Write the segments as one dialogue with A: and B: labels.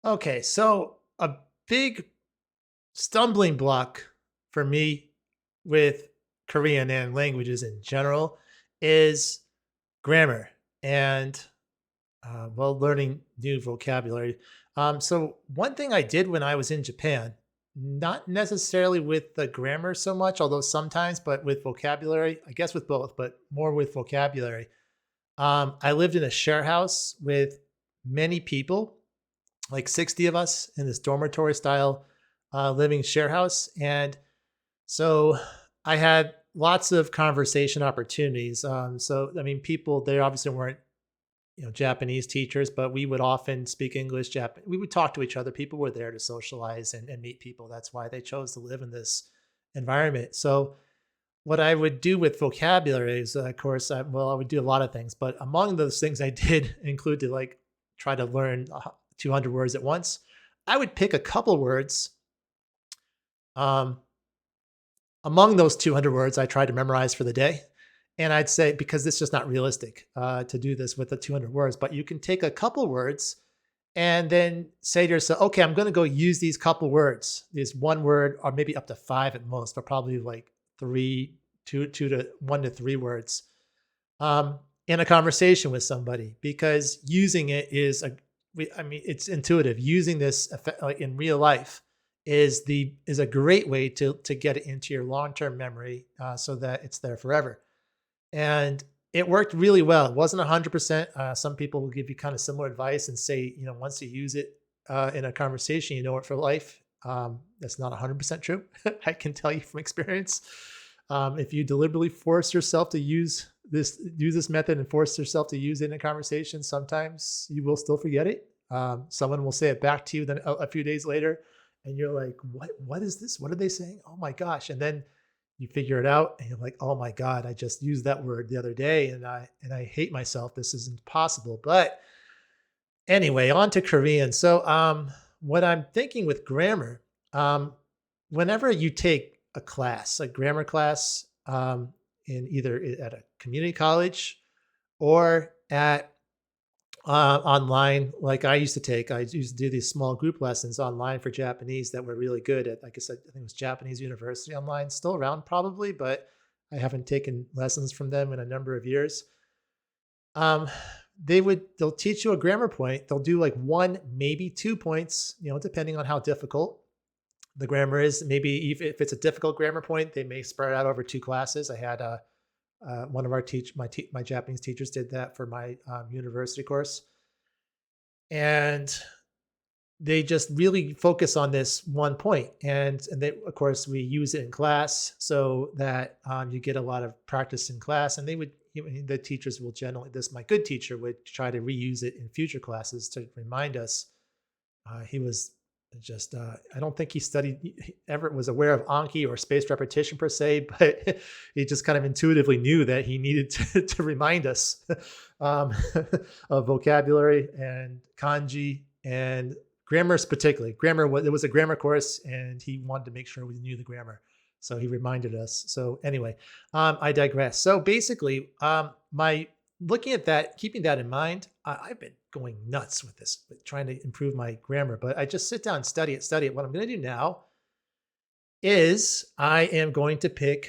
A: Okay, so a big stumbling block for me with Korean and languages in general is grammar and learning new vocabulary. So one thing I did when I was in Japan, not necessarily with the grammar so much, although sometimes, but with vocabulary, I guess with both, but more with vocabulary. I lived in a share house with many people, like 60 of us in this dormitory style living share house. And so I had lots of conversation opportunities. I mean, people, they obviously weren't, Japanese teachers, but we would often speak English, Japanese. We would talk to each other. People were there to socialize and meet people. That's why they chose to live in this environment. So what I would do with vocabulary is, of course, I would do a lot of things, but among those things I did include to like try to learn 200 words at once. I would pick a couple words. Um, Among those 200 words, I tried to memorize for the day. And I'd say, because it's just not realistic to do this with the 200 words, but you can take a couple words and then say to yourself, okay, I'm going to go use these couple words, these one word, or maybe up to five at most, but probably like two to 1 to 3 words in a conversation with somebody, because using it is I mean, it's intuitive. Using this like in real life is a great way to get it into your long term memory so that it's there forever. And it worked really well. It wasn't 100%. Some people will give you kind of similar advice and say, once you use it in a conversation, you know it for life. That's not 100% true. I can tell you from experience. If you deliberately force yourself to use this method and force yourself to use it in a conversation, sometimes you will still forget it. Someone will say it back to you then a few days later, and you're like, what is this? What are they saying? Oh my gosh. And then you figure it out and you're like, oh my God, I just used that word the other day and I hate myself. This isn't possible. But anyway, on to Korean. So what I'm thinking with grammar, um, whenever you take a class, a grammar class, in either at a community college or at online, like I used to do these small group lessons online for Japanese that were really good at, like I said, I think it was Japanese University online, still around probably, but I haven't taken lessons from them in a number of years. Um, they'll teach you a grammar point. They'll do like one, maybe 2 points, depending on how difficult the grammar is. Maybe if it's a difficult grammar point, they may spread it out over 2 classes. I had one of my Japanese teachers did that for my university course, and they just really focus on this one point. And they, of course, we use it in class so that you get a lot of practice in class. And the teachers will generally, my good teacher would try to reuse it in future classes to remind us. He was just, I don't think he ever was aware of Anki or spaced repetition per se, but he just kind of intuitively knew that he needed to remind us um, of vocabulary and kanji and grammar, particularly. There was a grammar course and he wanted to make sure we knew the grammar. So he reminded us. So anyway, I digress. So basically, my looking at that, keeping that in mind, I've been going nuts with this, with trying to improve my grammar. But I just sit down and study it. What I'm going to do now is I am going to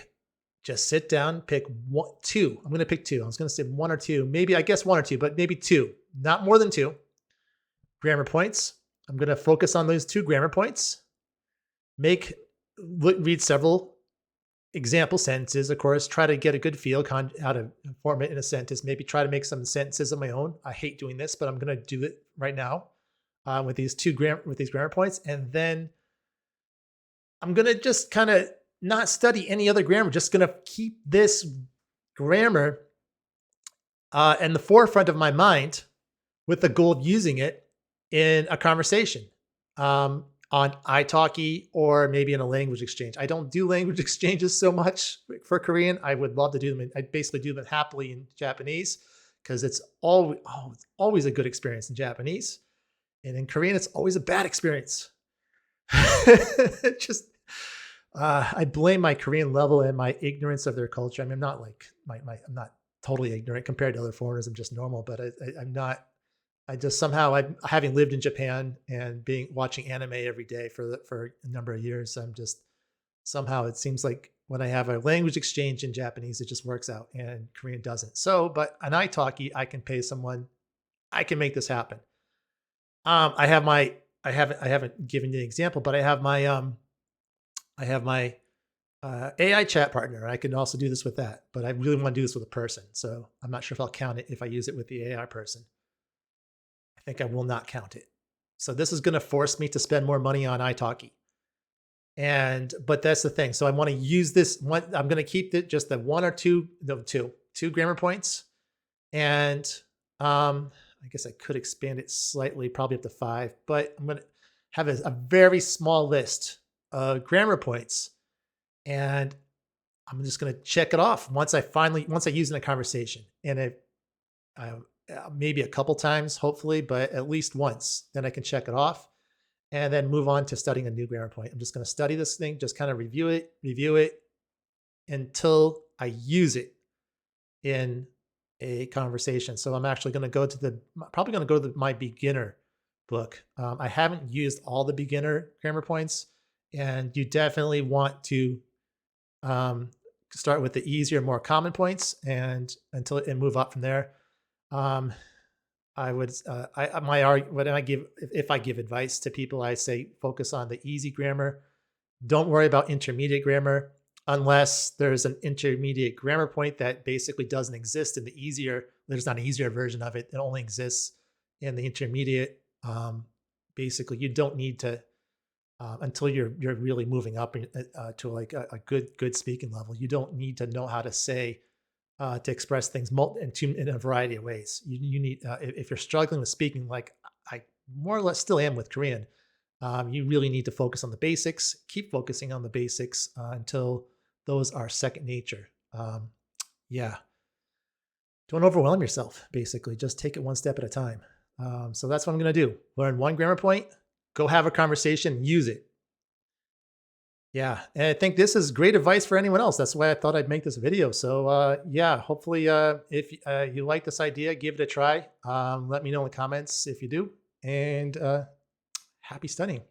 A: just sit down, pick one, two. I'm going to pick two. I was going to say one or two, maybe I guess one or two, but maybe two, not more than two grammar points. I'm going to focus on those two grammar points, read several example sentences, of course, try to get a good feel how to form it in a sentence, maybe try to make some sentences of my own. I hate doing this, but I'm going to do it right now with these grammar points. And then I'm going to just kind of not study any other grammar, just going to keep this grammar in the forefront of my mind with the goal of using it in a conversation. On italki or maybe in a language exchange. I don't do language exchanges so much for Korean. I would love to do them. I basically do them happily in Japanese because it's always a good experience in Japanese. And in Korean, it's always a bad experience. Just I blame my Korean level and my ignorance of their culture. I mean, I'm not like I'm not totally ignorant compared to other foreigners. I'm just normal, but I'm not I just somehow, having lived in Japan and being watching anime every day for a number of years, I'm just somehow it seems like when I have a language exchange in Japanese, it just works out, and Korean doesn't. So, but an italki, I can pay someone. I can make this happen. I have my. I haven't given you an example, but I have my AI chat partner. I can also do this with that, but I really want to do this with a person. So I'm not sure if I'll count it if I use it with the AI person. I think I will not count it. So this is going to force me to spend more money on italki. But that's the thing. So I want to use this one. I'm going to keep it just the one or two, no, two grammar points. And I guess I could expand it slightly, probably up to 5, but I'm going to have a very small list of grammar points. And I'm just going to check it off once I use it in a conversation. And maybe a couple times, hopefully, but at least once, then I can check it off and then move on to studying a new grammar point. I'm just going to study this thing, just kind of review it until I use it in a conversation. So I'm actually going to go to probably going to go to my beginner book. I haven't used all the beginner grammar points, and you definitely want to start with the easier, more common points, and move up from there. I would when I give if I give advice to people, I say focus on the easy grammar. Don't worry about intermediate grammar unless there's an intermediate grammar point that basically doesn't exist in the easier. There's not an easier version of it. It only exists in the intermediate. Basically, you don't need to until you're really moving up to like a good speaking level. You don't need to know how to say to express things in a variety of ways. You need if you're struggling with speaking, like I more or less still am with Korean. You really need to focus on the basics. Keep focusing on the basics until those are second nature. Yeah, don't overwhelm yourself. Basically, just take it one step at a time. So that's what I'm going to do. Learn one grammar point. Go have a conversation. Use it. Yeah, and I think this is great advice for anyone else. That's why I thought I'd make this video. So yeah, hopefully if you like this idea, give it a try. Let me know in the comments if you do. And happy studying.